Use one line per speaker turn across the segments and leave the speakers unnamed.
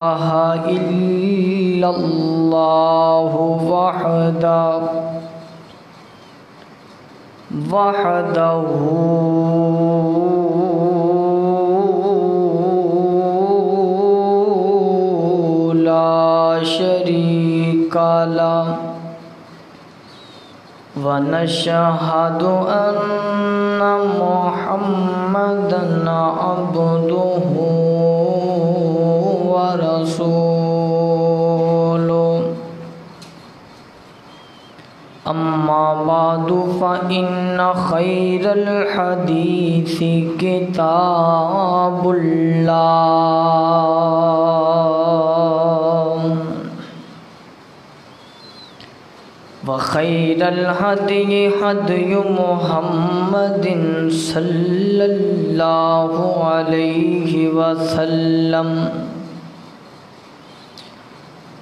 إلا الله وحده لا شريك له ونشهد أن محمدًا عبده ورسوله أما بعد فإن خير الحديث كتاب الله وخير الهدي هدي محمد صلى الله عليه وسلم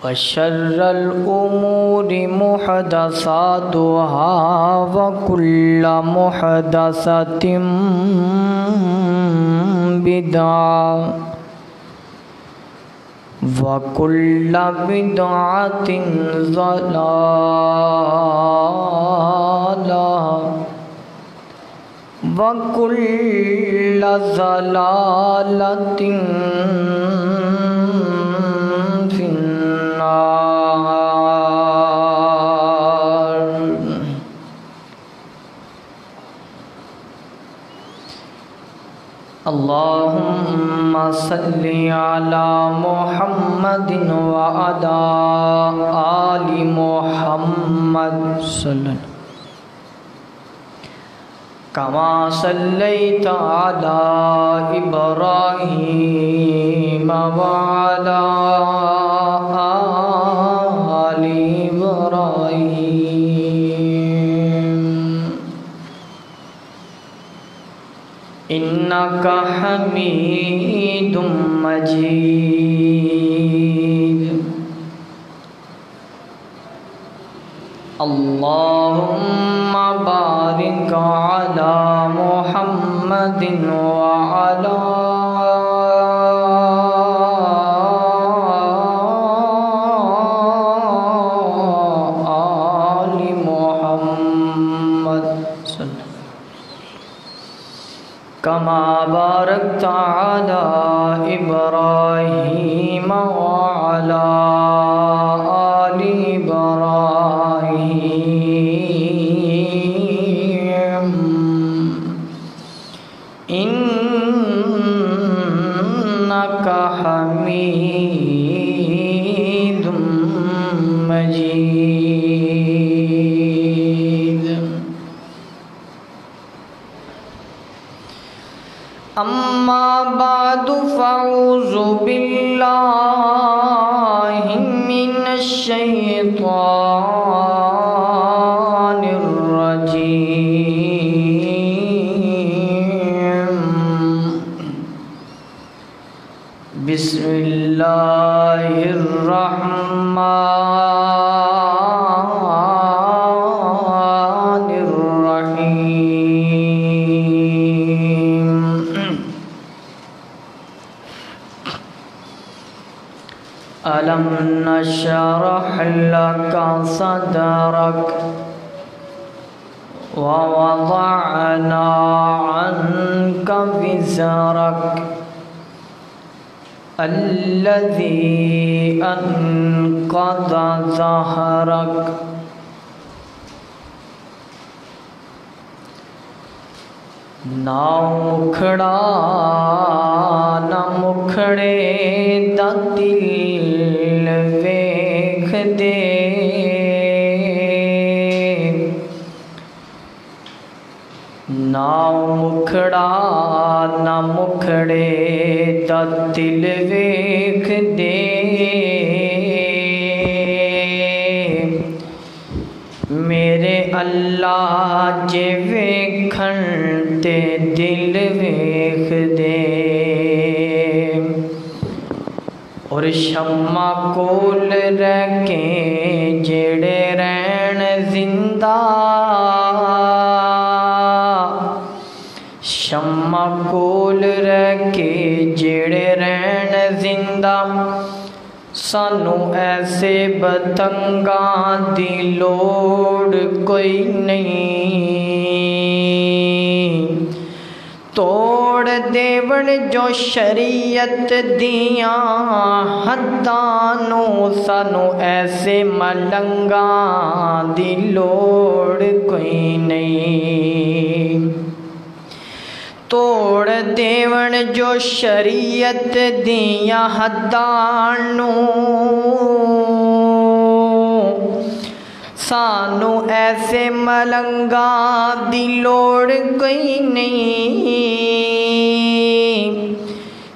وشر الأمور محدثاتها وكل محدثة بدعة وكل بدعة ضلالة وكل ضلالة في النار. اللهم صل على محمد وعلى آل محمد صلى كما صليت على إبراهيم وعلى آل إبراهيم إنك حميد مجيد. اللهم بارك على محمد وعلى آل محمد كما باركت على إبراهيم وعلى آل إبراهيم إنك حميد مجيد. أما بعد فأعوذ بالله من الشيطان الرجيم. بسم الله الرحمن الرحيم. ألم نشرح لك صدرك ووضعنا عنك وزرك الذي أنقض ظهرك نہ اکھڑا نہ مکھڑے دا دل ویکھ دے نہ مکھڑا نہ مکھڑے دا دل ویکھ دے میرے اللہ جے ویکھن تے دل ویکھ دے اور شمع کول رہ کے جڑے رہن زندہ شمع کول رہ کے جڑے رہن زندہ سانو ایسے بتنگاں دی لوڑ کوئی نہیں، توڑ دیون جو شریعت دیاں حداں نو، سانو ایسے ملنگاں دی لوڑ کوئی نہیں، توڑ دیون جو شریعت دیاں حداں نو، سانو ایسے ملنگاں دی لوڑ کوئی نہیں،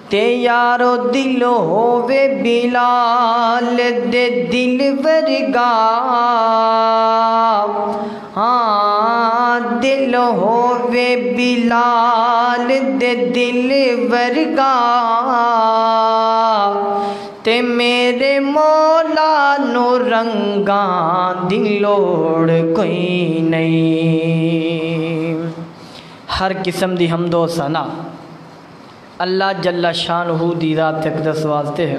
تے یارو دل ہووے بلال دے دل ورگا، ہاں دل ہووے بلال دے دل ورگا، تے میرے مولا نو رنگاں دی لوڑ کوئی نہیں۔ ہر قسم دی حمد و ثنا اللہ جل شانہ دی ذات اقدس واسطے ہے۔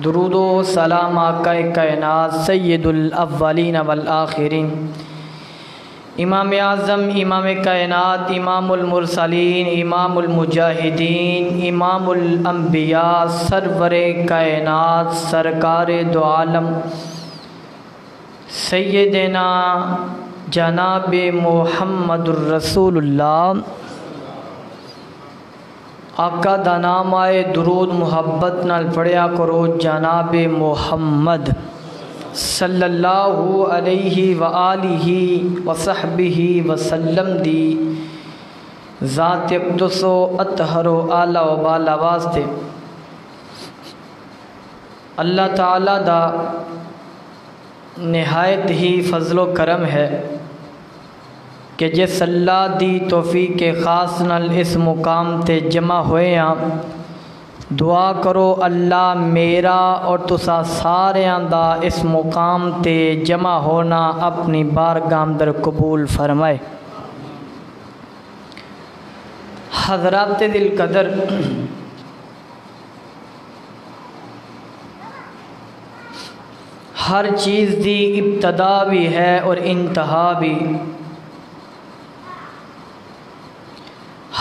درود و سلام آقا کائنات سید الاولین والآخرین، امام اعظم، امام کائنات، امام المرسلین، امام المجاہدین، امام الانبیاء، سرور کائنات، سرکار دو عالم، سیدنا جناب محمد الرسول اللہ، آقا دا نام آئے درود محبت نال پڑھیا کرو جناب محمد صلی اللہ علیہ وآلہ وصحبہ وسلم دی ذات اقدس و اطہر و اعلیٰ و بالا واسطے۔ اللہ تعالیٰ دا نہایت ہی فضل و کرم ہے کہ جس اللہ دی توفیق خاص نال اس مقام تے جمع ہوئے ہیں، دعا کرو اللہ میرا اور تسا ساریاں دا اس مقام تے جمع ہونا اپنی بارگاہ اندر قبول فرمائے۔ حضرات دل قدر، ہر چیز دی ابتدا بھی ہے اور انتہا بھی،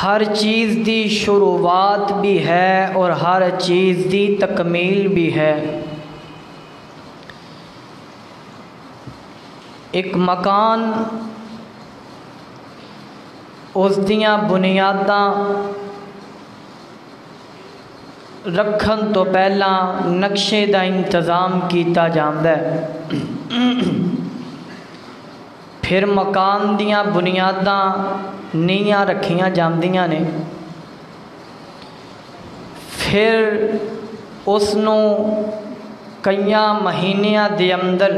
ہر چیز دی شروعات بھی ہے اور ہر چیز دی تکمیل بھی ہے۔ ایک مکان اس دیاں بنیاداں رکھن تو پہلا نقشے دا انتظام کیتا جاندا ہے، پھر مکان دیاں بنیاداں نیاں رکھیاں جاندیاں نے، پھر اس نو کئیاں مہینیاں دے اندر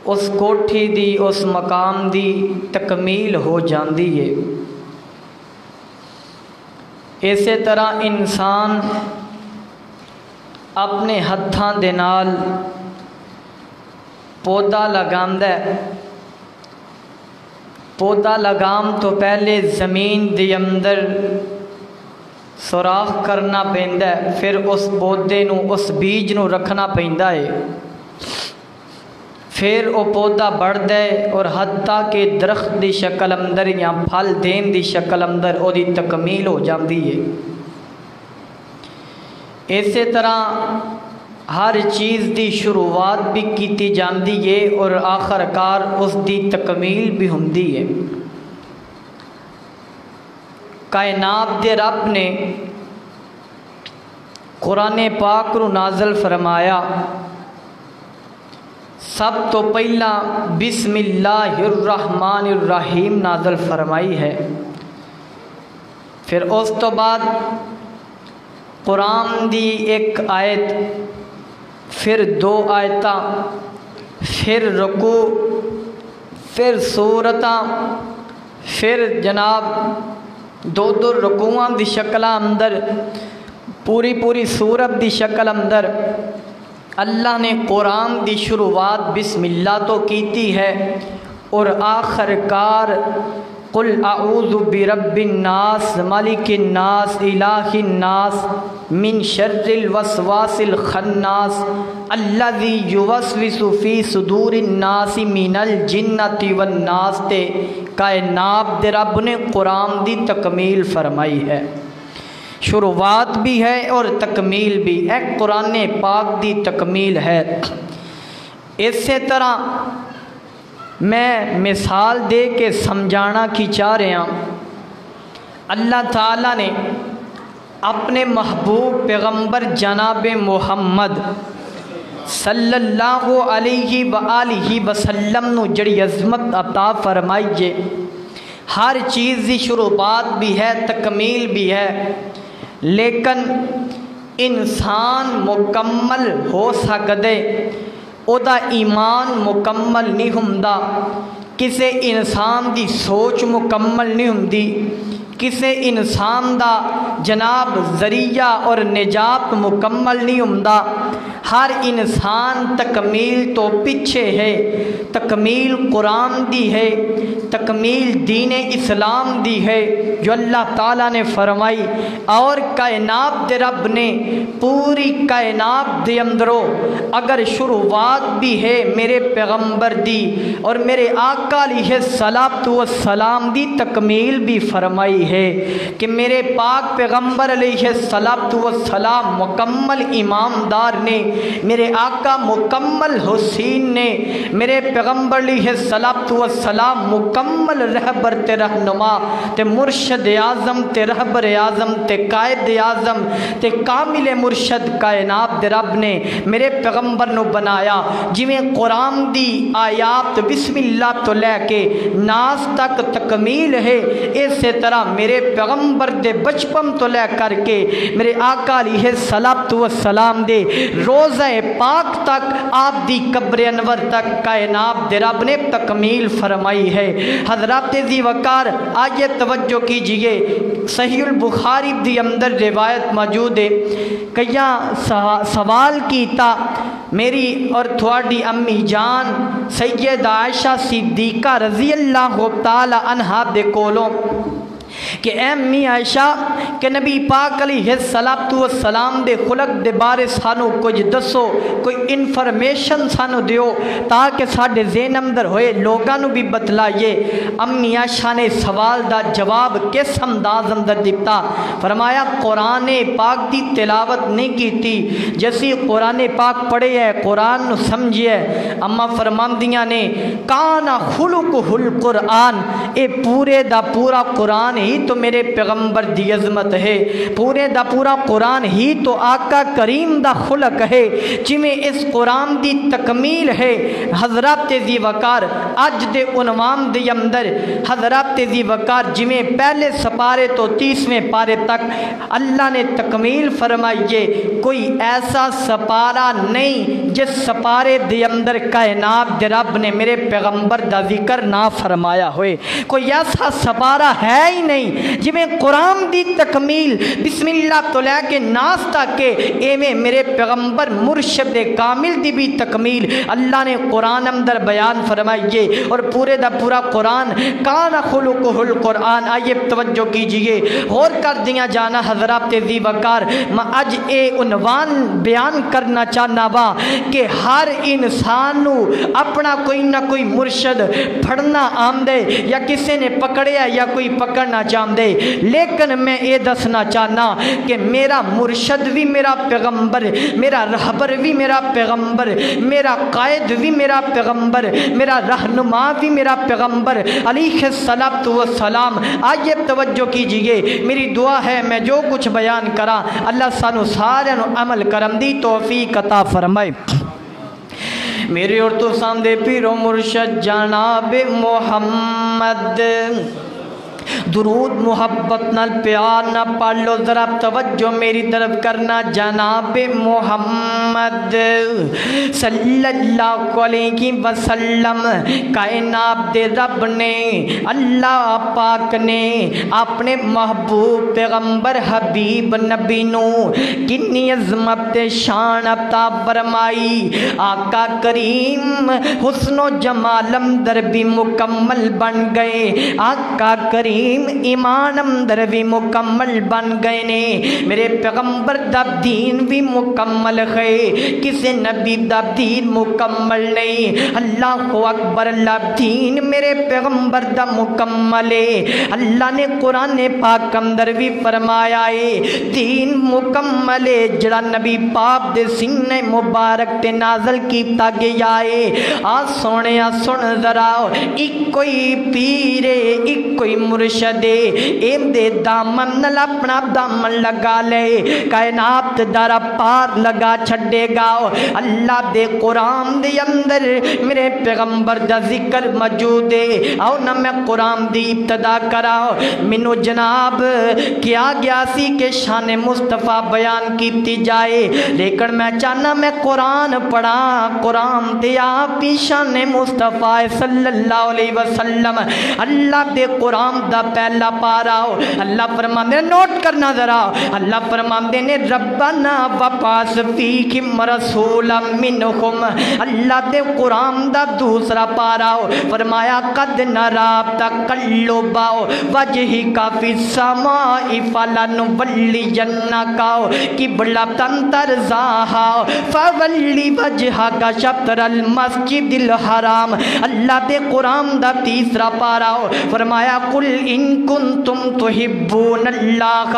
اس کوٹھی دی اس مقام دی تکمیل ہو جاندی ہے۔ اسی طرح انسان اپنے ہتھاں دے نال پودا لگاندا ہے، پودا لگام تو پہلے زمین دے اندر سوراخ کرنا پیندا ہے، پھر اس پودے نو اس بیج نو رکھنا پیندا ہے، پھر وہ پودا بڑھدا ہے اور حتیٰ کہ درخت دی شکل اندر یا پھل دین دی شکل اندر او دی تکمیل ہو جاندی ہے۔ اسی طرح ہر چیز دی شروعات بھی کیتی جاندی ہے اور آخر کار اس دی تکمیل بھی ہوندی ہے۔ کائنات دے رب نے قرآن پاک رو نازل فرمایا، سب تو پہلا بسم اللہ الرحمن الرحیم نازل فرمائی ہے، پھر اس تو بعد قرآن دی ایک آیت، پھر دو آیتاں، پھر رکوع، پھر سورتاں، پھر جناب دو رکوعاں دی شکل اندر پوری سورت دی شکل اندر اللہ نے قرآن دی شروعات بسم اللہ تو کیتی ہے اور آخر کار قل اعوذ برب الناس ملک الناس الہ الناس من شر الوسواس الخناس الذی یوسوس فی صدور الناس من الجنۃ والناس تے کائنات دے رب نے قرآن دی تکمیل فرمائی ہے، شروعات بھی ہے اور تکمیل بھی، ایک قرآن پاک دی تکمیل ہے۔ اسی طرح میں مثال دے کے سمجھانا کی چاہ رہے ہیں، اللہ تعالیٰ نے اپنے محبوب پیغمبر جناب محمد صلی اللہ علیہ وآلہ وسلم نو جڑی عظمت عطا فرمائیے، ہر چیز دی شروعات بھی ہے تکمیل بھی ہے، لیکن انسان مکمل ہو سکدے او دا ایمان مکمل نہیں ہوندا، کسے انسان دی سوچ مکمل نہیں ہوندی، کسے انسان دا جناب ذریعہ اور نجات مکمل نہیں ہوندا، ہر انسان تکمیل تو پیچھے ہے، تکمیل قرآن دی ہے، تکمیل دین اسلام دی ہے جو اللہ تعالیٰ نے فرمائی، اور کائنات دے رب نے پوری کائنات دے اندروں اگر شروعات بھی ہے میرے پیغمبر دی اور میرے آقا علیہ الصلوۃ والسلام دی تکمیل بھی فرمائی ہے کہ میرے پاک پیغمبر علیہ الصلوۃ والسلام مکمل امامدار نے، میرے آقا مکمل حسین نے، میرے پیغمبر علیہ الصلوۃ والسلام مکمل رہبر تے رہنما تے مرشد اعظم تے رہبر اعظم تے قائد اعظم تے کامل مرشد کائنات دے رب نے میرے پیغمبر نو بنایا، جویں قرآن دی آیات بسم اللہ تو لے کے ناس تک تکمیل ہے، اسی طرح میرے پیغمبر دے بچپن تو لے کر کے میرے آقا علیہ الصلوۃ والسلام دے روضہ پاک تک آپ دی قبر انور تک کائنات دے رب نے تکمیل فرمائی ہے۔ حضرات ذی وقار آئیے توجہ کیجئے، صحیح البخاری دی اندر روایت موجود ہے، کیا سوال کیتا میری اور تھوڑی امی جان سیدہ عائشہ صدیقہ رضی اللہ تعالی عنہا دے کولوں کہ اے امی عائشہ کہ نبی پاک علیہ الصلوۃ والسلام دے خلق دے بارے سانو کچھ دسو، کوئی انفارمیشن سانو دیو تاکہ ساڈے ذہن اندر ہوئے لوگاں نو بھی بتلائیے۔ امی عائشہ نے سوال دا جواب کس انداز اندر دیتا، فرمایا قرآن پاک دی تلاوت نہیں کیتی، جیسی قرآن پاک پڑھے ہے قرآن نو سمجھے، اما فرماندیاں نے کانا خلقہ القرآن، اے پورے دا پورا قرآن ہی تو میرے پیغمبر دی عظمت ہے، پورے دا پورا قرآن ہی تو آقا کریم دا خلق ہے، جویں اس قرآن دی تکمیل ہے۔ حضرات ذی وقار اج دے عنوان دے اندر حضرات ذی وقار جویں پہلے سپارے تو 30ویں پارے تک اللہ نے تکمیل فرمائیے، کوئی ایسا سپارہ نہیں جس سپارے دے اندر کائنات دے رب نے میرے پیغمبر دا ذکر نہ فرمایا ہوئے، کوئی ایسا سپارہ ہے ہی نہیں جویں قرآن دی تکمیل بسم اللہ تو لے کے ناس تک کے ایویں میرے پیغمبر مرشد کامل دی بھی تکمیل اللہ نے قرآن اندر بیان فرمائیے، اور پورے دا پورا قرآن کان خلقہ القرآن۔ آئیے توجہ کیجئے، غور کر دیا جانا حضرات ذی وقار، میں اج اے عنوان بیان کرنا چاہنا وا کہ ہر انسان نو اپنا کوئی نہ کوئی مرشد پھڑنا آمدے، یا کسی نے پکڑیا یا کوئی پکڑنا چاہتے، لیکن میں یہ دسنا چاہنا کہ میرا مرشد بھی میرا پیغمبر، میرا رہبر بھی میرا پیغمبر، میرا قائد بھی میرا پیغمبر، میرا رہنما بھی میرا پیغمبر علیہ الصلوۃ والسلام۔ آئیے توجہ کیجئے، میری دعا ہے میں جو کچھ بیان کرا اللہ سانو سارے عمل کرم دی توفیق عطا فرمائے۔ میرے اور تو سامنے پیرو مرشد جناب محمد درود محبت نال پیار نہ پڑھ لو ذرا توجہ میری طرف کرنا جناب محمد صلی اللہ علیہ وسلم کائنات دے رب نے اللہ پاک نے اپنے محبوب پیغمبر حبیب نبی نو کنی عظمت شان عطا فرمائی آقا کریم حسن و جمال اندر بھی مکمل بن گئے آقا کریم ایمان اندر بھی مکمل بن گئے نے میرے پیغمبر دا دین بھی مکمل ہے کسی نبی دا دین مکمل نہیں اللہ اکبر اللہ دین میرے پیغمبر دا مکمل ہے اللہ نے قرآن پاک اندر بھی فرمایا ہے دین مکمل ہے جڑا نبی پاک دے سینے مبارک تے نازل کیتا گیا ہے آ سونے سن ذرا ایک کوئی پیرے ایک کوئی مرشدے ایم دے دامن نل اپنا دامن لگا لے کائنات دارا پار لگا چھڑے گا اللہ دے قرآن دے اندر میرے پیغمبر دا ذکر موجود ہے آؤ نہ میں قرآن دی ابتدا کراؤ منو جناب کیا گیا سی کہ شان مصطفیٰ بیان کیتی جائے لیکن میں چاہنا میں قرآن پڑھا قرآن دے آپ ہی شان مصطفیٰ صلی اللہ علیہ وسلم اللہ دے قرآن دا پہلا پارا اللہ فرماندے نوٹ کرنا ذرا اللہ فرماندے نے ربنا وبعث فیہم رسولا منہم اللہ دے قرآن دا دوسرا پارا فرمایا قد نرا تقلب وجہک فی السماء فلنولینک قبلۃ ترضاھا فولی وجہک شطر المسجد الحرام اللہ دے قرآن دا تیسرا پارا فرمایا قل ان کنتم تحبون اللہ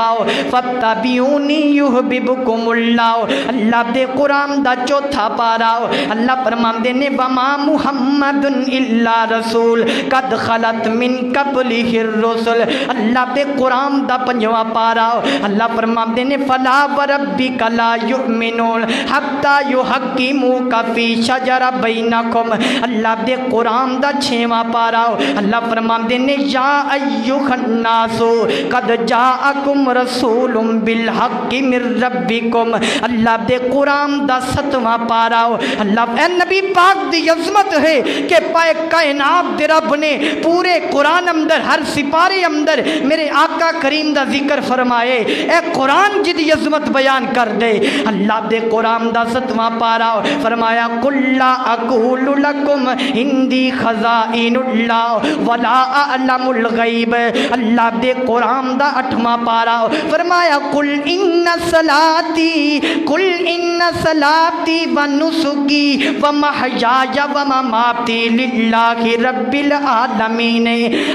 فاتبعونی یحببکم اللہ اللہ دے قرآن دا چوتھا پارا اللہ فرماندے نے وما محمد الا رسول قد خلت من قبلہ الرسل اللہ دے قرآن دا پنجواں پارا اللہ فرماندے نے فلا وربک لا یؤمنون حتی یحکموک فی شجر بینکم اللہ دے قرآن دا چھواں پارا اللہ فرماندے نے یا ایھا الناس قد جاءکم رسول بالحق من ربکم اللہ دے قرآن دا ستواں پارا اللہ اے نبی پاک دی عظمت ہے کہ پائے کائنات دے رب نے پورے قرآن اندر ہر سپارے اندر میرے آقا کریم دا ذکر فرمائے اے قرآن جدی عظمت بیان کر دے اللہ دے قرآن دا ستواں پارا فرمایا قل لا اقول لکم اندی خزائن اللہ ولا اعلم الغیب اللہ دے قرآن دا اٹھواں پارا فرمایا قل ان صلاتی و نسکی و محیای و مماتی للہ رب العالمین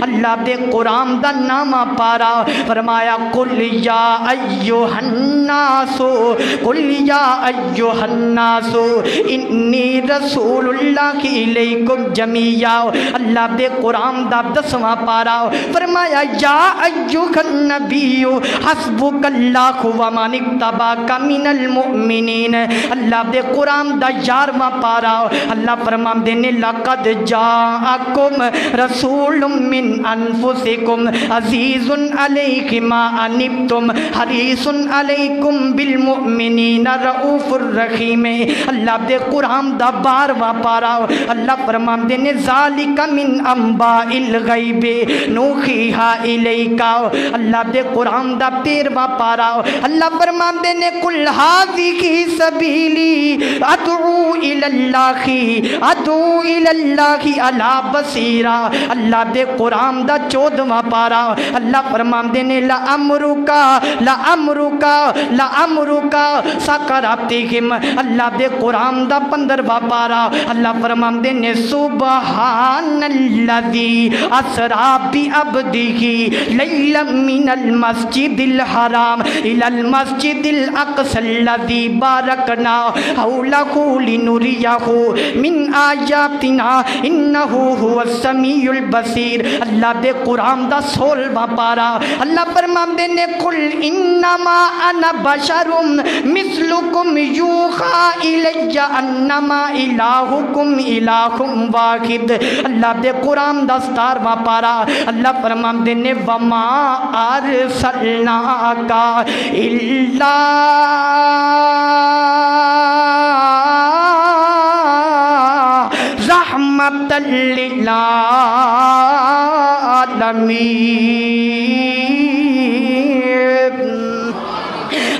اللہ دے قرآن دا نامہ پارا فرمایا قل یا ایھا الناس قل یا ایھا الناس انی رسول اللہ الیکم جمیعا اللہ دے قرآن دا دسواں پارا فرمایا یا ایھا النبی حسبک اللہ ومن اتبعک من المؤمنین اللہ دے قرآن دا یارواں پارا اللہ فرماندے نے لقد جاءکم رسول من انفسکم عزیز علیہ ما عنتم حریص علیکم بالمؤمنین رؤوف الرحیم اللہ دے قرآن دا بارواں پارا اللہ فرماندے نے ذالک من انباء الغیب نوحیھا الیک اللہ دے قرآن دا تیرواں پارا اللہ فرماندے نے قل ھذہ سبیلی ادعو الی اللہ علی بصیرہ اللہ دے قرآن دا چودواں پارا اللہ فرماندے نے لعمرک سکراتہم اللہ دے قرآن دا 15واں پارا اللہ فرماندے نے سبحان الذی اسری بعبدہ لیلا من المسجد الحرام الی المسجد الاقصی الذی بارکنا حولہ لنریہ من آیاتنا انہ هو السمیع البصیر اللہ دے قرآن دا 16واں پارا اللہ فرماندے نے قل انما انا بشر مثلکم یوحی الی انما الہکم الہ واحد اللہ دے قرآن دا 17واں پارا اللہ فرماندے فرماتے ہیں وما ارسلناک الا رحمت للعالمین۔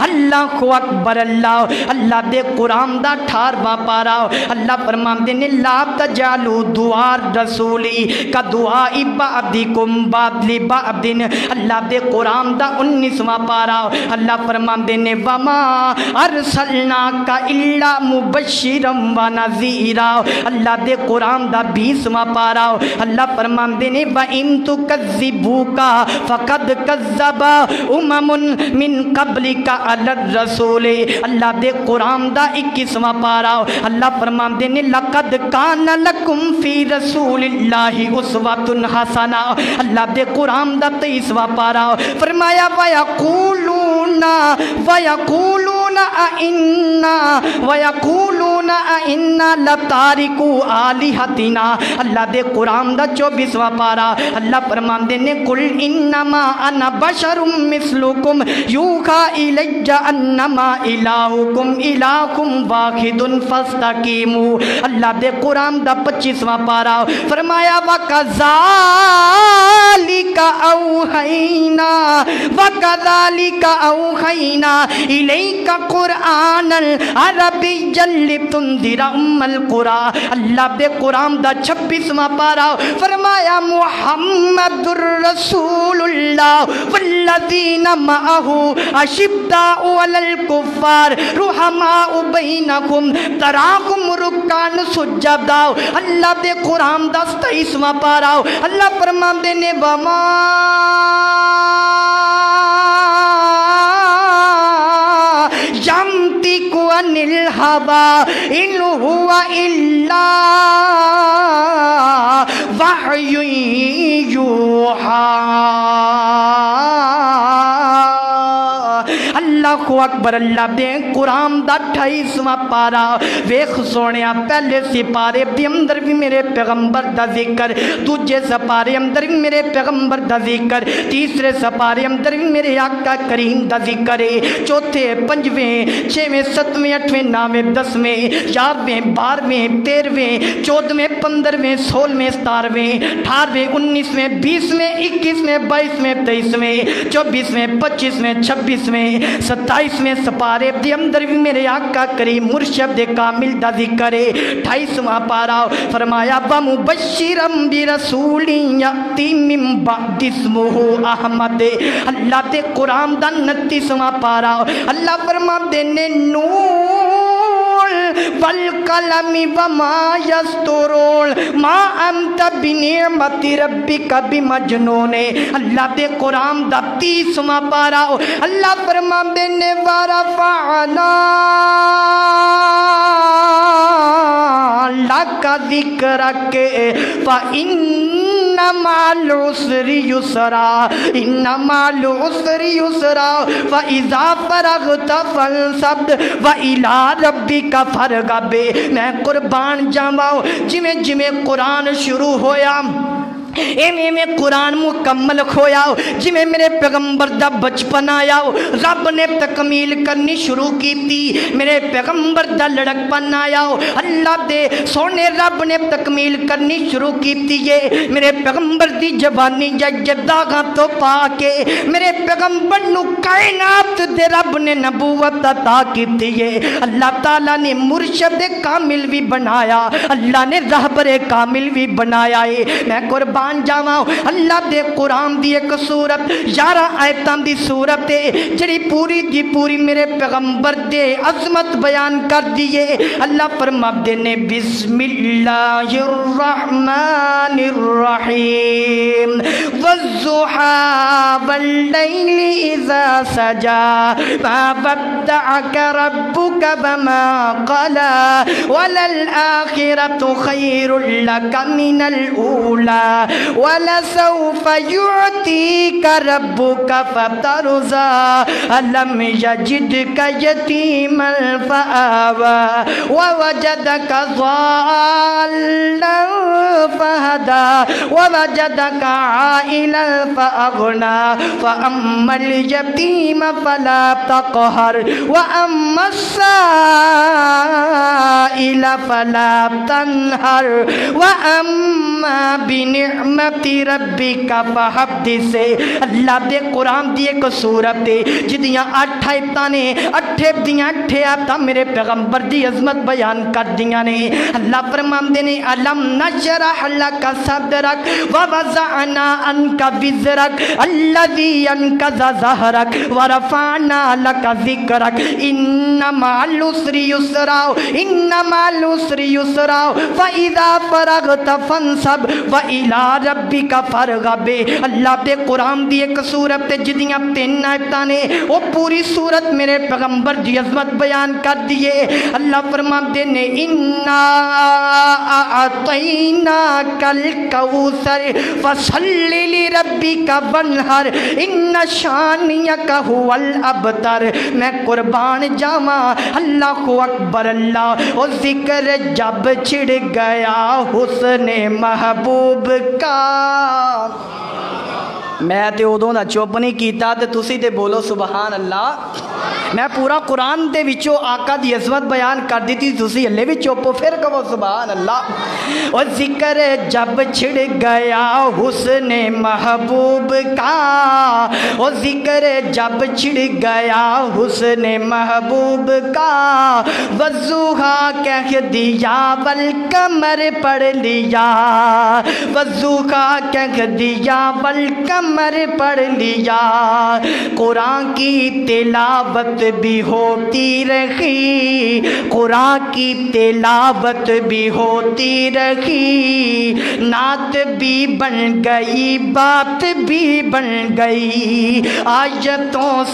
اللہ اکبر، اللہ دے قرآن دا 18واں پارا اللہ فرماندے نے لا تجعلوا دعاء رسولی کا دعاء بعضکم بعض لبعض، اللہ دے قرآن دا 19واں پارا اللہ فرماندے نے وما ارسلناک الا مبشرا ونذیرا، اللہ دے قرآن دا 20واں پارا اللہ فرماندے نے وَإِن تُكَذِّبُوكَ فَقَدْ كَذَّبَ أُمَمٌ مِّن قَبْلِكَ عَلَى الرَّسُولِ، اللہ دے قرآن دا 21واں پارا اللہ فرماندے نے لَقَدْ كَانَ لَكُمْ فِي رَسُولِ اللَّهِ أُسْوَةٌ حَسَنَةٌ، اللہ دے قرآن دا 23واں پارا فرمایا وَيَقُولُونَ أَإِنَّا لَتَارِكُو آلِهَتِنَا، اللہ دے قرآن دا 24واں پارا اللہ فرماندے نے قُلْ إِنَّمَا أَنَا بَشَرٌ مِثْلُكُمْ يُوحَىٰ إِلَيَّ أَنَّمَا إِلَٰهُكُمْ إِلَٰهٌ وَاحِدٌ فَاسْتَقِیمُوا، اللہ دے قرآن دا 25واں پارا فرمایا وَكَذَلِكَ أَوْحَيْنَا إِلَيْكَ قُرْآنًا عَرَبِيًّا لِتُنذِرَ أُمَّ الْقُرَىٰ، اللہ دے قرآن دا 26واں پارا فرمایا محمد الرسول اللہ والذین معہ اشداء علی الکفار رحماء بینکم تراہم رکعا سجدا، اللہ دے قرآن دا 27واں پارا اللہ فرماندے نے وما يَنطِقُ عَنِ الْهَوَىٰ إِنْ هُوَ إِلَّا وَحْيٌ يُوحَىٰ۔ اللہ اکبر، اللہ دے قرآن دا 28واں پارا ویخ سونیا پہلے سپارے دی اندر بھی میرے پیغمبر دا ذکر، دوجے سپارے اندر بھی میرے پیغمبر دا ذکر، تیسرے سپارے اندر بھی میرے آقا کریم دا ذکر ہے، چوتھے پنجویں چھویں ستویں اٹھویں نویں 10ویں 11ویں 12ویں 13ویں 14ویں 15ویں 16ویں 17ویں 18ویں 19ویں 20ویں 21ویں 22ویں 23ویں 24ویں 25ویں 26ویں 27ویں سپارے دی اندر بھی میرے آقا کریم مرشد کامل دا ذکر ہے، 28واں پارا فرمایا وَمُبَشِّرًا بِرَسُولٍ يَأْتِي مِن بَعْدِ اسْمُهُ احمد، اللہ دے قرآن دا 29واں پارا اللہ فرماتے نے نون والقلم وما یسطرون ما انت بنعمت ربک بمجنون، اللہ دے قرآن دا 30واں پارا اللہ فرماتے نے ورفعنا لک ذکرک فإن مع العسر یسرا إن مع العسر یسرا فإذا فرغت فانصب وإلى ربک فارغب، میں قربان جاواں جویں قرآن شروع ہویا ایویں میں قرآن مکمل کھویا، جویں میرے پیغمبر دا بچپن آیا رب نے تکمیل کرنی شروع کی تھی، میرے پیغمبر دا لڑکپن آیا اللہ دے سونے رب نے تکمیل کرنی شروع کی تھی، میرے پیغمبر دی جوانی جداغاں تو پا کے میرے پیغمبر نو کائنات دے رب نے نبوت عطا کی تھی، اللہ تعالیٰ نے مرشد کامل بھی بنایا، اللہ نے رہبر کامل بھی بنایا ہے، میں قربان جاواں اللہ دے قرآن دی ایک سورت 11 آیتاں دی سورت ہے جڑی پوری دی پوری میرے پیغمبر دے عظمت بیان کر دیئے، اللہ فرماتے نے بسم اللہ الرحمن الرحیم والضحى واللیل اذا سجا ما ودعك ربك وما قلى وللآخرة خیر لك من الأولى وَلَسَوْفَ يُعْتِيكَ رَبُّكَ فَتَرْضَىٰ أَلَمْ يَجِدْكَ يَتِيمًا فَآوَىٰ وَوَجَدَكَ ضَالًّا فَهَدَىٰ وَوَجَدَكَ عَائِلًا فَأَغْنَىٰ فَأَمَّا الْيَتِيمَ فَلَا تَقْهَرْ وَأَمَّا السَّائِلَ فَلَا تَنْهَرْ وَأَمَّا بِنِعْمَةِ رَبِّكَ فَحَدِّثْ۔ اللہ دے قرآن دی ایک سورت ہے جدیاں 8 آیتاں نے، 8 دیاں 8 آیتاں میرے پیغمبر دی عظمت بیان کر دیاں نے۔ اللہ فرماندے نے الم نشرح لک صدرک ووضعنا عنک وزرک الذی انقض ظہرک ورفعنا لک ذکرک ان مع العسر یسرا ان مع العسر یسرا فاذا فرغت فانصب والى ربک فارغب۔ اللہ دے قرآن دی ایک سورت جدیاں 3 آیتاں نے، وہ پوری سورت میرے پیغمبر دی عظمت بیان کر دیے۔ اللہ فرماتے نے انا اعطیناک الکوثر فصل لربک وانحر ان شانئک هو الابتر۔ میں قربان جاواں اللہ اکبر اللہ، اور ذکر جب چھڑ گیا حسن محبوب کا۔ میں تے ادوں دا چپ نہیں کیتا تے تسی تے بولو سبحان اللہ۔ میں پورا قرآن دے وچوں آقا دی عظمت بیان کر دیتی، تسی ہلے بھی چپ، پھر کہو سبحان اللہ۔ اور ذکر جب چھڑ گیا حسن محبوب کا، اور ذکر جب چھڑ گیا حسن محبوب کا، وضحا کہہ دیا والقمر پڑھ لیا، وضحا کہہ دیا والقمر پڑھ لیا، قرآن کی تلاوت بھی ہوتی رہی، قرآن کی تلاوت بھی ہوتی رہی، نعت بھی بن گئی بات بھی بن گئی، آیتوں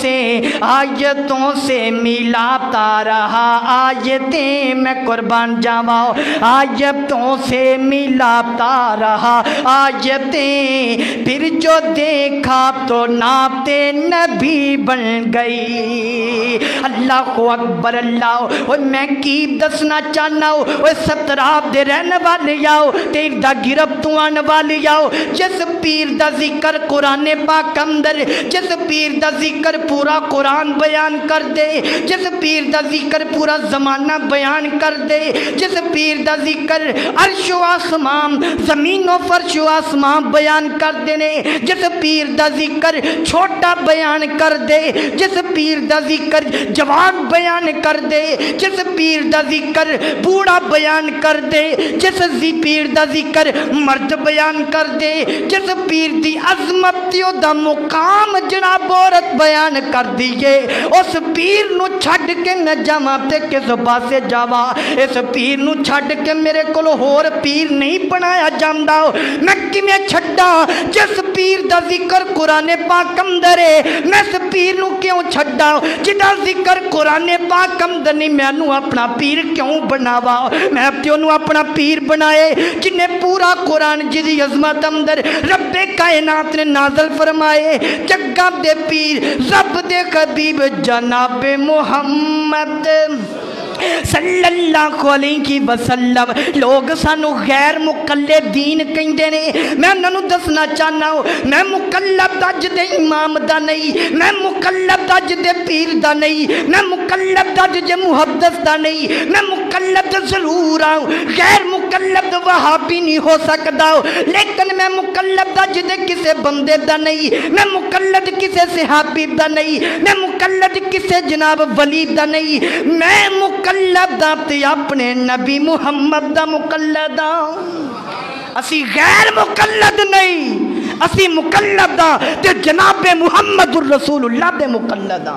سے ملاتا رہا آیتیں، میں قربان جاواں آیتوں سے ملاتا رہا آیتیں، پھر جو دیکھا تو نعت نبی بن گئی۔ اللہ اکبر اللہ۔ اور میں کی دسنا چاہنا ہوں، وہ ستراب دے رہنے والے آؤ، تیر دا گرفتوں آنے والے آؤ، جس پیر دا ذکر قرآن پاک اندر، جس پیر دا ذکر پورا قرآن بیان کر دے، جس پیر دا ذکر پورا زمانہ بیان کر دے، جس پیر دا ذکر عرش و آسمان زمین و فرش و آسمان بیان کر دینے، جس پیر دا ذکر چھوٹا بیان کر دے، جس پیر دا ذکر جوان بیان کر دے، جس پیر دا ذکر بوڑھا بیان کر دے، جس پیر دا ذکر مرد بیان کر دے، جس پیر دی عظمت دا مقام جناب عورت بیان کر دیئے، اس پیر نو چھڑ کے نہ جاواں تے کس پاسے جاواں، اس پیر نو چھڑ کے میرے کول ہور پیر نہیں بنایا جاندا، میں کیویں چھڈاں جس پیر دا ذکر قرآن پاک اندر ہے، میں اس پیر نو کیوں چھڈاں جدا ذکر قرآن پاک اندر نہیں، میں نو اپنا پیر کیوں بناوا، میں پیو نو اپنا پیر بنائے جنہیں پورا قرآن جدی عظمت اندر رب کائنات نے نازل فرمائے، جگہ دے پیر رب دے حبیب جناب محمد صلی اللہ علیہ وسلم۔ لوگ سانو غیر مقلدین کہندے نے، میں انہاں نو دسنا چاہنا ہوں میں مقلد اج دے امام دا نہیں، میں مقلد اج دے پیر دا نہیں، میں مقلد اج دے محدث دا نہیں، میں مقلد ضرور ہوں، غیر مقلد وہابی نہیں ہو سکتا، لیکن میں مقلد اج دے کسے بندے دا نہیں، میں مقلد کسے صحابی دا نہیں، میں مقلد کسے جناب ولی دا نہیں، میں مقلد تے اپنے نبی محمد دا مقلد اسی غیر مقلد نہیں، اسی مقلد تے جناب محمد الرسول اللہ دے مقلد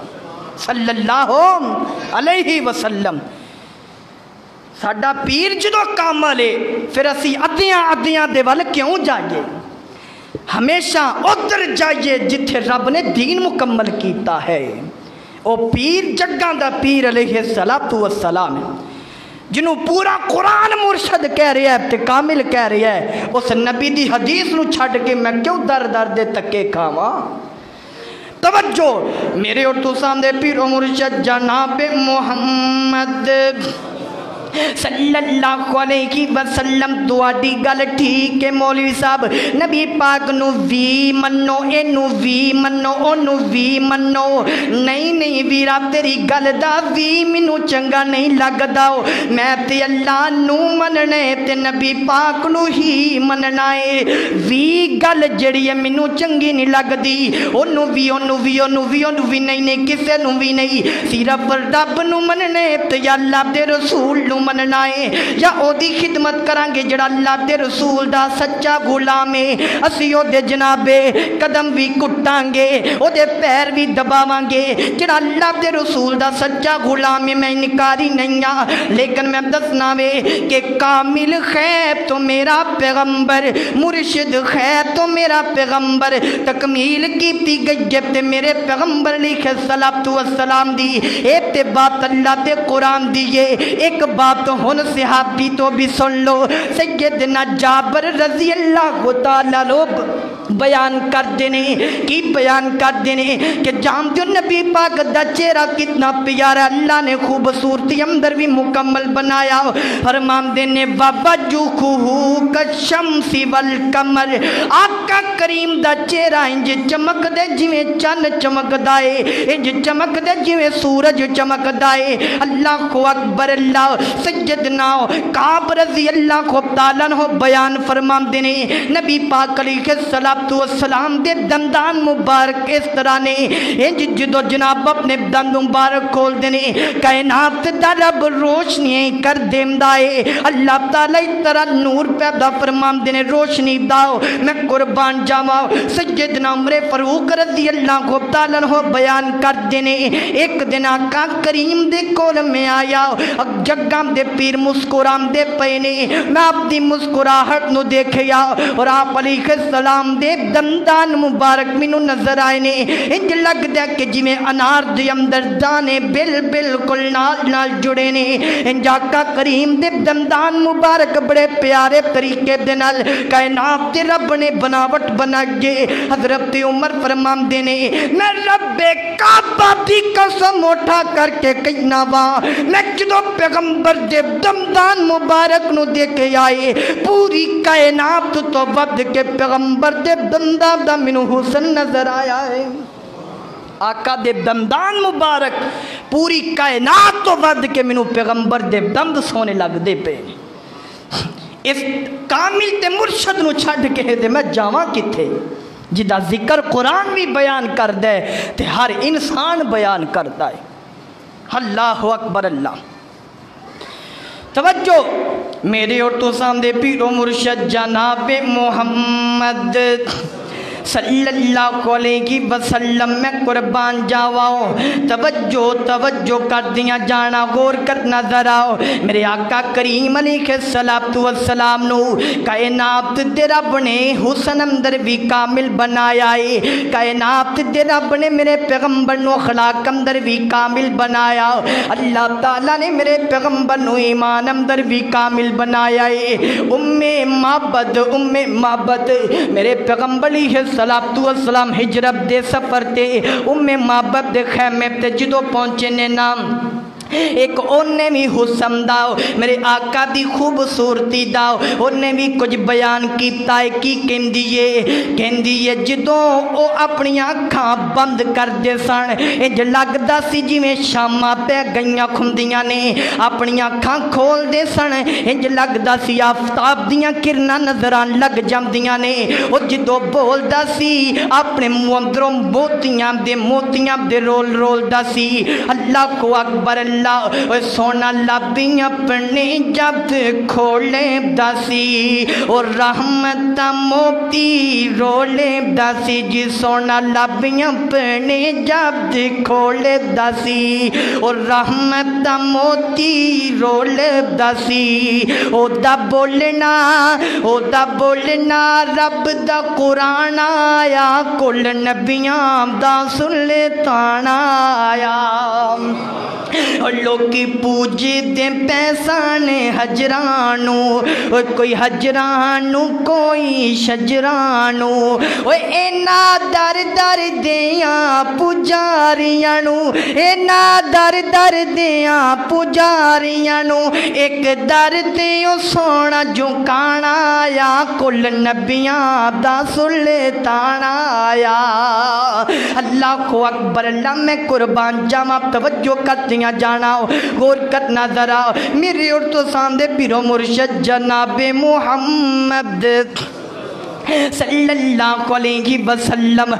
صلی اللہ علیہ وسلم۔ ساڈا پیر جدو کامل ہے پھر اسی ادیاں دے وال کیوں جائیے، ہمیشہ ادھر جائیے جتھے رب نے دین مکمل کیتا ہے۔ او پیر جگاں دا پیر علیہ السلام۔ جنہوں پورا قرآن مرشد کہہ رہا ہے تے کامل کہہ رہا ہے، اس نبی دی حدیث نو چھڈ کے میں کیوں در در دے تکے کھاواں؟ توجہ میرے اور تو سامنے پیر و مرشد جناب محمد صلی اللہ علیہ وسلم تواڈی گل ٹھیک ہے مولوی صاحب، نبی پاک نو وی منو، اینو وی منو، اونو وی منو، نہیں ویرا تیری گل دا وی مینوں چنگا نہیں لگدا، میں تے اللہ نو مننے تے نبی پاک نو ہی مننا ہے، وی گل جڑی ہے مینوں چنگی نہیں لگدی، اونو وی اونو وی اونو وی اونو وی نہیں کسے نو وی نہیں، صرف رب نو مننے تے اللہ دے رسول نو مننا ہے، یا او دی خدمت کرانگے جڑا اللہ دے رسول دا سچا غلام ہے، اسی او دے جنابے قدم بھی کٹانگے، او دے پیر بھی دباوانگے، جڑا اللہ دے رسول دا سچا غلام ہے، میں انکاری نہیں ہاں، لیکن میں دسنا وے کہ کامل خیر تو میرا پیغمبر، مرشد خیر تو میرا پیغمبر، تکمیل کیتی گئی جب تے میرے پیغمبر لکھے صلوات و سلام دی، ایک تے بات اللہ دے قرآن دیئے، ایک بات تو ہن صحابی تو بھی سن لو، سیدنا جابر رضی اللہ تعالیٰ لوگ بیان کر دینے، کی بیان کر دینے کہ جام جو نبی پاک دا چہرہ کتنا پیارا اللہ نے خوبصورتی اندر بھی مکمل بنایا، فرمان دینے وَوَجْهُهُ كَالشَّمْسِ وَالْقَمَرِ، آقا کریم دا چہرہ انج چمک دے جویں چن چمک دائے، انج چمک دے جویں سورج چمک دائے، اللہ کو اکبر، اللہ سیدنا کعب رضی اللہ کو تعالیٰ عنہ بیان فرمان دینے، نبی پاک علیہ السلام دے دندان مبارک اس طرح نے انج جدو جناب اپنے دند مبارک کھول دینے، کائنات دا رب روشنی کر دیم دائے، اللہ تعالیٰ اس طرح نور پیدا فرمان دینے، روشنی داؤ، میں قربان جاؤں، سیدنا عمر فاروق رضی اللہ کو تعالیٰ عنہ بیان کر دینے، ایک دن آقا کریم دے کول میں آیا، جگام دے پیر مسکرام دے پینے، میں اپنی مسکراہٹ نو دیکھیا، اور آپ علیہ السلام دے دندان مبارک مینوں نظر آئے نے، انج لگ دے کہ جی میں انار دے اندر دانے بالکل نال جڑے نے، انج آقا کریم دے دندان مبارک بڑے پیارے طریقے دے نال کائنات دے رب نے بناوٹ بنائے، حضرت عمر فرمان دینے، میں رب کعبہ دی قسم اٹھا کر کے کہنا وا، میں جدو پیغمبر دے دندان مبارک نو دیکھے آئے، پوری کائنات تو ود کے پیغمبر دے دندان دا منو حسن نظر آیا ہے، آقا دے دندان مبارک پوری کائنات تو ود کے منو پیغمبر دے دند سونے لگ دے پہ، اس کامل تے مرشد نو چھڑ کے دے میں جاواں کتھے، جدا ذکر قرآن بھی بیان کر دے تے ہر انسان بیان کرتا ہے، اللہ اکبر اللہ۔ توجہ میرے اور تو سامنے پیر و مرشد جناب محمد صلی اللہ علیہ وسلم میں قربان جاؤ، توجہ کر دیا جانا، غور کر نظر آؤ، میرے آقا کریم علیہ السلام نو کائنات دے رب نے حسن اندر بھی کامل بنایا ہے، کائنات دے رب نے میرے پیغمبر نو اخلاق اندر بھی کامل بنایا، اللہ تعالیٰ نے میرے پیغمبر نو ایمان اندر بھی کامل بنایا ہے، ام معبد میرے پیغمبر علیہ السلام ہجرت دے سفر تے ام معبد دے خیمے تے جدو پہنچے نے نام ایک انہیں بھی حسن داؤ، میرے آقا دی خوبصورتی داؤ، انہیں بھی کچھ بیان کیتا ہے، کی کہندیے جدوں او اپنی آنکھاں بند کر دے سن، انج لگدا سی جی میں شاماں پہ گئیاں کھندیاں نے، اپنی آنکھاں کھول دے سن، انج لگدا سی آفتاب دیاں کرناں نظران لگ جاندیاں نے، او جدوں بولدا سی اپنے مندروں موتیاں دے رول دا سی، اللہ کو اکبر اللہ، سونا لبی اپنے جب کھولے داسی، اور رحمت موتی رولے داسی، جی سونا لبی اپنے جب کھولے داسی، اور رحمت موتی رولے داسی، او دا بولنا رب دا قرآن آیا، کل نبیاں دا سن لے تانا آیا، اور لوکی پوجی دے پیسانے حجرانو کوئی حجرانو کوئی شجرانو اینا در در دیاں پجاریانو اینا در در دیاں پجاریانو ایک در دیوں سونا جو کانا آیا کل نبیاں دا سلطان آیا اللہ کو اکبر اللہ میں قربان جامع توجہ کرتیاں جانا غور کرنا ذرا میری اور تو سامنے پیرو مرشد جناب محمد صلی اللہ علیہ وسلم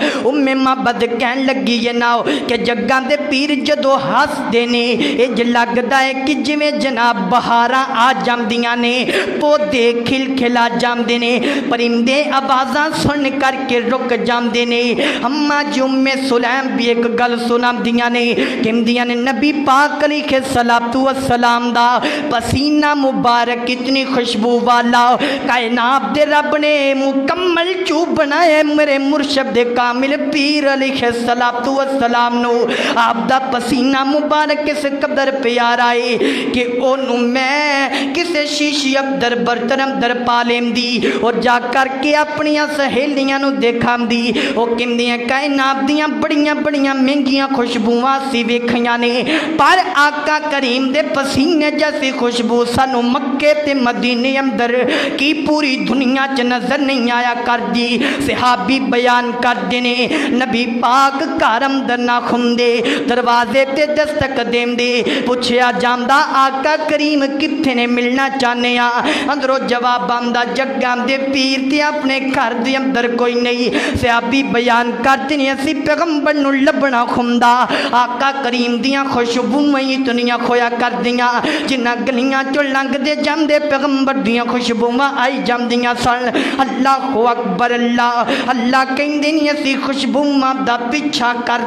معبد کہن لگی یہ ناؤ کہ جگاں دے پیر جدو ہس دینے اج لگدا ہے کہ جویں جناب بہاراں آ جاندیاں نے پودے کھل کھلا جاندے نے پرندے آوازاں سن کر کے رک جاندے نے اماں جی ام سلیم بھی ایک گل سناندیاں نے کہندیاں نے نبی پاک علیہ الصلوۃ والسلام دا پسینہ مبارک اتنی خوشبو والا کائنات دے رب نے مکمل چوب بنائے میرے مرشد کامل پیر علیہ السلام نو آپ دا پسینہ مبارک کس قدر پیارا ہے کہ انہوں میں کسے شیشی ابدر برطرم در پالیم دی اور جا کر کے اپنیاں سہیلیاں نو دیکھام دی وہ کم دیاں کائنات دیاں بڑیاں بڑیاں مہنگیاں خوشبوواں سی ویکھیاں نے پر آقا کریم دے پسینے جیسی خوشبو سانو مکے تے مدینے اندر کی پوری دنیا چ نظر نہیں آیا کر دی صحابی بیان کر دینے نبی پاک کارم درنا خندے دروازے تے دستک دیم دے پوچھیا جاندہ آقا کریم کتھے نے ملنا چاہنے اندرو جواب آمدہ جگام دے پیر تے اپنے گھر دے اندر کوئی نہیں صحابی بیان کر دینے اسی پیغمبر نو لبنا خندہ آقا کریم دیاں خوشبو میں اتنیاں کھویا کر دیاں جنہ گلیاں چو لنگ دے جام دے پیغمبر دیاں خوشبو میں آئی جام دیاں سن اللہ اکبر اللہ کہیں دینی ایسی خوشبو مادہ پیچھا کر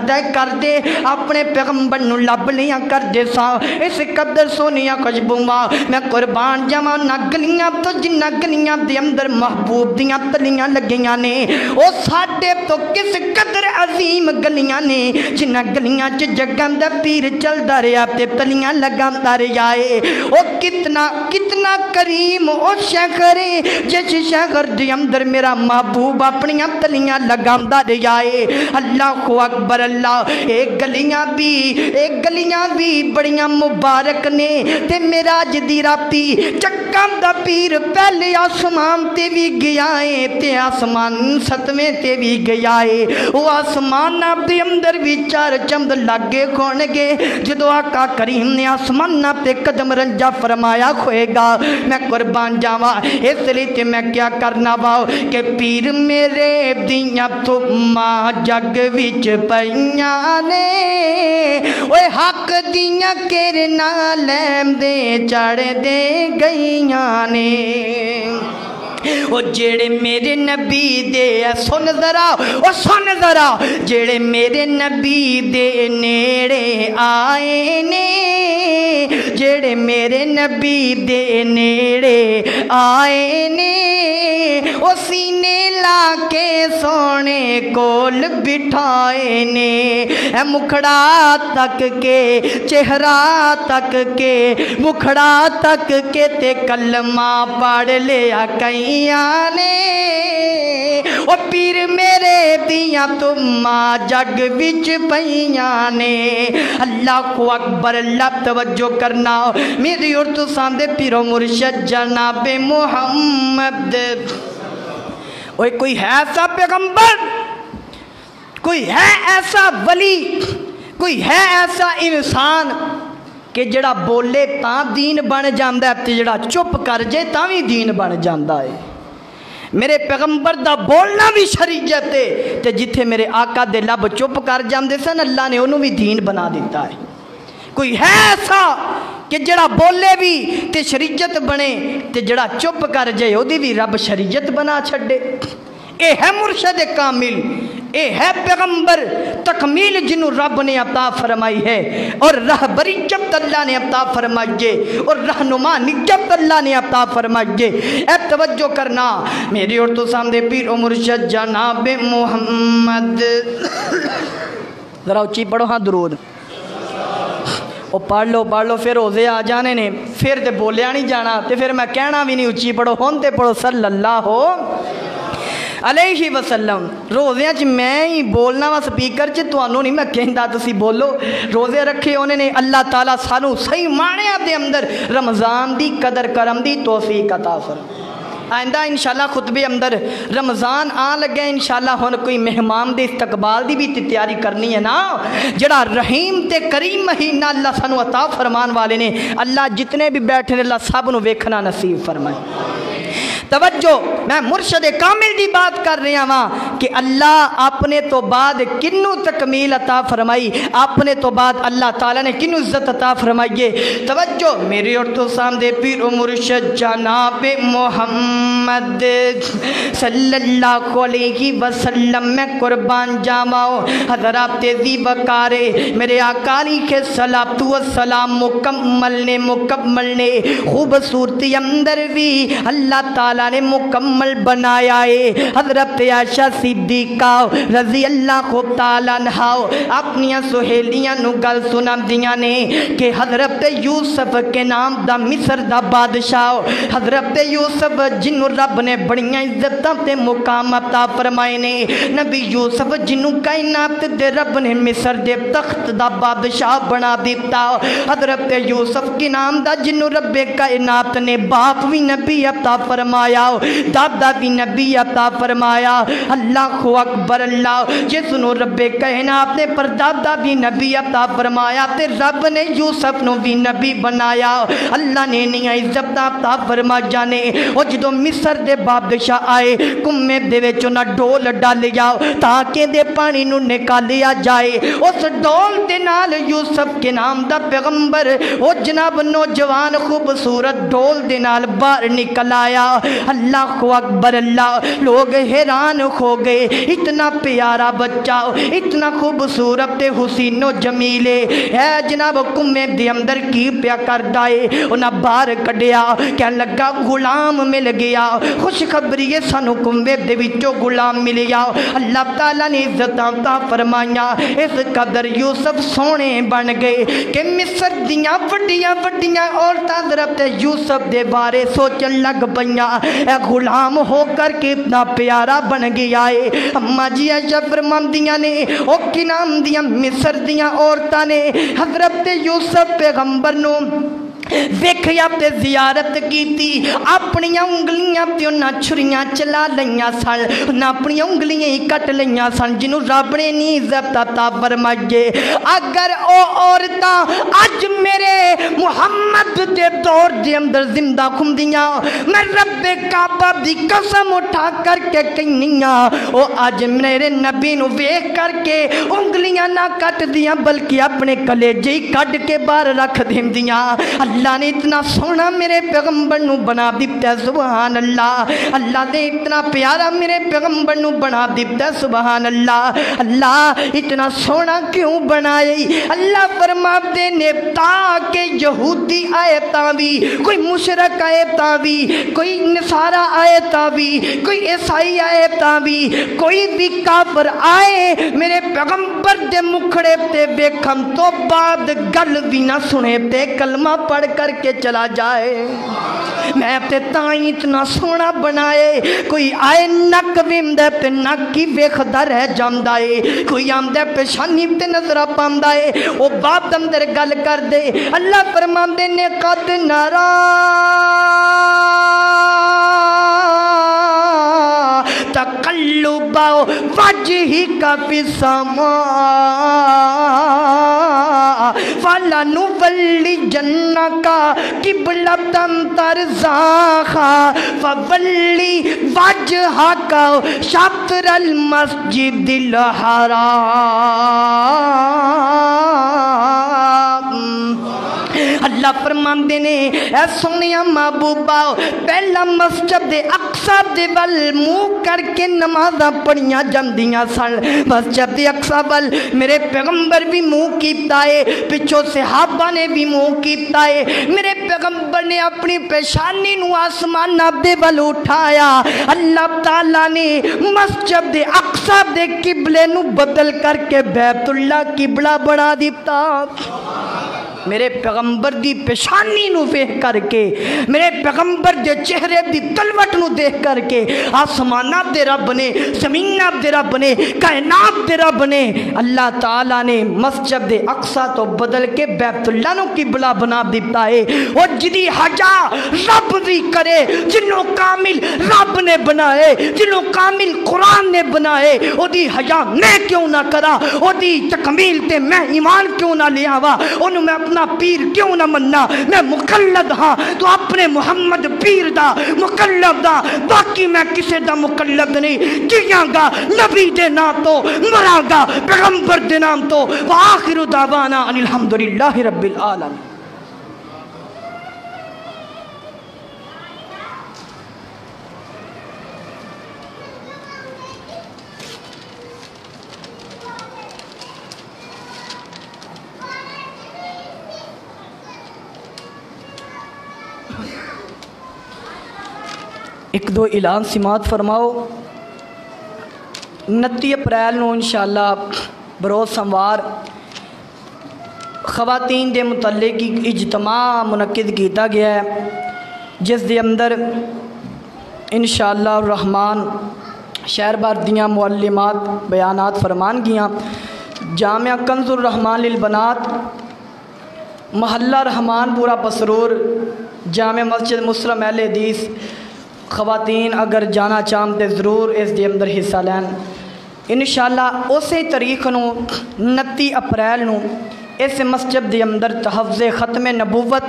دے اپنے پیغمبر نو لب لیاں کر دے سا اس قدر سونیاں خوشبو میں قربان جمع نہ گلیاں تو جنہ گلیاں دے اندر محبوب دیاں تلیاں لگیاں نے او ساڑھے تو کس قدر عظیم گلیاں نے جنہ گلیاں چ جگہ دا پیر چل دا رہا تے تلیاں لگاں دا رہا ہے او کتنا کریم او شہرے جس شہر دے اندر میرا محبوب اپنی تلیاں لگامدہ رہائے اللہ کو اکبر اللہ ایک گلیاں بھی بڑیاں مبارک نے تے میراج دی راتی چکام دا پیر پہلے آسمان تے بھی گیائے تے آسمان ستویں تے بھی گیائے وہ آسمان آپ دے اندر بھی چار چمد لگے کھونگے جدو آقا کریم نے آسمان آپ تے قدم رنجا فرمایا کھوئے گا میں قربان جاوا اس لیے تے میں کیا کرنا باؤ کہ پیر میرے دیاں تو ماں جگ وچ پئیاں نے اوے حق دیاں کرنا لیم دے چڑھ دے گئیاں نے وہ جیڑے میرے نبی دے سن ذرا جیڑے میرے نبی دے نیڑے آئے نے جیڑے میرے نبی دے نیڑے آئے نے وہ سینے لا کے سونے کول بٹھائے نے مکھڑا تک کے چہرہ تک کے مکھڑا تک کے تے کلمہ پڑھ لیا کئیاں نے وہ پیر میرے دیاں تم جگ وچ پئیاں نے اللہ کو اکبر اللہ توجہ کرنا میری اور تو سامنے پیرو مرشد جناب محمد کوئی ہے ایسا پیغمبر کوئی ہے ایسا ولی کوئی ہے ایسا انسان کہ جڑا بولے تاں دین بن جاندہ ہے تے جڑا چپ کر جے تاں بھی دین بن جاندہ ہے میرے پیغمبر دا بولنا بھی شریعت ہے تے جتھے میرے آقا دے لب چپ کر جاندے سن اللہ نے انہوں بھی دین بنا دیتا ہے کوئی ہے ایسا کہ جڑا بولے بھی تے شریعت بنے تے جڑا چپ کر جائے وہ بھی رب شریعت بنا چھڑے اے ہے مرشد کامل اے ہے پیغمبر تکمیل جنہوں رب نے عطا فرمائی ہے اور رہبری جب اللہ نے عطا فرمائیے اور رہنمانی جب اللہ نے عطا فرمائیے اے توجہ کرنا میری اور تو سامنے پیر و مرشد جناب محمد ذرا اچھی پڑھو ہاں درود وہ پڑھ لو پھر روزے آ جانے نے، پھر تے بولیا نہیں جانا، تے پھر میں کہنا بھی نہیں اچھی پڑھو، ہون تے پڑھو صلی اللہ علیہ وسلم۔ روزیاں چ میں ہی بولنا وا سپیکر چ، تانوں نہیں میں کہندا تسی بولو۔ روزے رکھے انہوں نے، اللہ تعالیٰ سانو صحیح معنیٰ دے اندر رمضان دی قدر کرم دی توفیق عطا فرمائے۔ آئندہ انشاءاللہ خطبے اندر رمضان آن لگے انشاءاللہ ہن کوئی مہمان دے استقبال دی بھی تیاری کرنی ہے نا، جڑا رحیم تے کریم مہینہ اللہ سانو عطا فرمان والے نے۔ اللہ جتنے بھی بیٹھے نے اللہ سب نو ویکھنا نصیب فرمائے۔ توجہ، میں مرشد کامل دی بات کر رہا ہاں کہ اللہ اپنے تو بعد کنوں تکمیل عطا فرمائی، اپنے تو بعد اللہ تعالیٰ نے کنوں عزت عطا فرمائیے۔ توجہ میرے اور تو سامنے پیر و مرشد جناب محمد صلی اللہ علیہ وسلم میں قربان جاواؤ۔ حضرات تیزی بکارے میرے آقا علیہ الصلوۃ والسلام مکمل نے خوبصورتی اندر بھی اللہ تعالیٰ نے مکمل بنایا ہے۔ حضرت عائشہ صدیقہ رضی اللہ تعالیٰ عنہا اپنی سہیلیاں نو گل سنا دیاں نے کہ حضرت یوسف کے نام دا مصر دا بادشاہ، حضرت یوسف جنوں رب نے بڑیاں عزتاں تے مقام عطا فرمائے نے، نبی یوسف جنوں کائنات دے رب نے مصر دے تخت دا بادشاہ بنا دیتا، حضرت یوسف کے نام دا جنوں رب کائنات نے باپ بھی نبی عطا فرمایا، دادا بھی نبی عطا فرمایا۔ اللہ اکبر، اللہ جس نو رب کائنات نے پردادا بھی نبی عطا فرمایا تے رب نے یوسف نو بھی نبی بنایا۔ اللہ نے نیا عزت عطا فرما جانے، او جدوں مصر دے بادشاہ آئے کمے دے وچ انہاں ڈول ڈالیا تاکہ دے پانی نو نکالیا جائے، اس ڈول دے نال یوسف کے نام دا پیغمبر او جناب نوجوان خوبصورت ڈول دے نال باہر نکل آیا۔ اللہ اکبر، اللہ لوگ حیران ہو گئے، اتنا پیارا بچہ، اتنا خوبصورت حسین و جمیلے ہے جناب کمے دے اندر کی پیا کر دائے، انہاں باہر کڈیا، کہنے لگا غلام مل گیا، خوشخبری ہے سانو کمے دے وچوں غلام ملیا۔ اللہ تعالیٰ نے عزت عطا فرمایا، اس قدر یوسف سونے بن گئے کہ مصر دیاں وڈیاں عورتاں حضرت یوسف دے بارے سوچن لگ پئیاں، اے غلام ہو کر کے اتنا پیارا بن گیا ہے۔ اماں جی عائشہ فرماندیاں نے او کی نام دیاں مصر دیاں عورتاں نے حضرت یوسف پیغمبر نو ویکھیا تے زیارت کیتی، اپنی انگلیاں تے انہاں چھریاں چلا لیاں سن، انہاں اپنی انگلیاں ہی کٹ لیاں سن، جنوں رب نے نہیں عزت عطا فرمائے۔ اگر او عورتاں اج میرے محمد دے دور دے اندر زندہ کھندیاں، میں رب کعبہ دی قسم اٹھا کر کے کہنیاں او اج میرے نبی نو ویکھ کر کے انگلیاں نہ کٹ دیاں بلکہ اپنے کلیجے ہی کٹ کے باہر رکھ دیندیاں۔ اللہ نے اتنا سونا میرے پیغمبر نو بنا دیتا ہے، سبحان اللہ۔ اللہ نے اتنا پیارا میرے پیغمبر نو بنا دیتا ہے، سبحان اللہ۔ اللہ اتنا سونا کیوں بنائے؟ اللہ فرماتے نے تاکہ یہودی آئے تاں بھی، کوئی مشرک آئے تاں بھی، کوئی نصارہ آئے تاں بھی، کوئی عیسائی آئے تاں بھی، کوئی بھی کافر آئے میرے پیغمبر دے مکھڑے تے بیکھم تو بعد گل بھی نہ سنے تے کلمہ پڑھ کر کے چلا جائے۔ میں اپنے تائیں اتنا سونا بنائے، کوئی آئے نک ویندے پہ نک کی ویکھدا رہ جاندائے، کوئی آمدے پیشانی تے نظر پاندائے، او بات اندر گل کر دے۔ اللہ فرماندے نے قد نرا تقلب وجهك في السماء فلنولينك قبلة ترضاها فول وجهك شطر المسجد الحرام۔ اللہ فرماندے نے اے سونیا محبوبا پہلا مسجد اقصی دے ول منہ کر کے نمازاں پڑھیاں جاندیاں سن، مسجد اقصی ول میرے پیغمبر بھی منہ کیتا ہے، پچھوں صحابہ نے بھی منہ کیتا ہے، میرے پیغمبر نے اپنی پیشانی نو آسمان دے ول اٹھایا، اللہ تعالیٰ نے مسجد اقصی دے قبلے نو بدل کر کے بیت اللہ قبلہ بنا دیتا۔ میرے پیغمبر دی پیشانی نو ویکھ کر کے، میرے پیغمبر دے چہرے دی تلوٹ نو دیکھ کر کے آسمانات دے رب نے، زمینات دے رب نے، کائنات دے رب نے، اللہ تعالیٰ نے مسجد اقصی تو بدل کے بیت اللہ نو قبلہ بنا دیتا ہے۔ اور جدی حجا رب دی کرے، جنوں کامل رب نے بنائے، جنوں کامل قرآن نے بنائے، او دی حجا میں کیوں نہ کرا، او دی تکمیل تے میں ایمان کیوں نہ لے آوا، انہوں میں اپنا پیر کیوں نہ مننا، میں مقلد ہاں تو اپنے محمد پیر دا مقلد دا، باقی میں کسے دا مقلد نہیں، جیاں گا نبی دے نام تو، مراں گا پیغمبر دے نام تو۔ وآخر دعوانا ان الحمدللہ رب العالمین۔ ایک دو اعلان سماعت فرماؤ۔ 29 اپریل نو انشاءاللہ بروز سموار خواتین دے متعلق اجتماع منعقد کیتا گیا ہے، جس دے اندر انشاءاللہ الرحمن شہر بھر دیاں معلمات بیانات فرمان گیاں۔ جامعہ کنز الرحمن للبنات، محلہ رحمان پورا پسرور، جامع مسجد مسلم اہل حدیث۔ خواتین اگر جانا چاہتے ضرور اس دے اندر حصہ لین۔ انشاءاللہ اسی تاریخ نو 29 اپریل نو اس مسجد دے اندر تحفظ ختم نبوت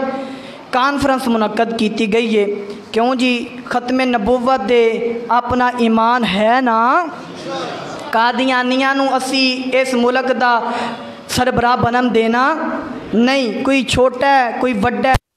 کانفرنس منعقد کیتی گئی ہے۔ کیوں جی ختم نبوت دے اپنا ایمان ہے نا، قادیانیاں نو اسی اس ملک دا سربراہ بنن دینا نہیں، کوئی چھوٹا ہے کوئی وڈا ہے۔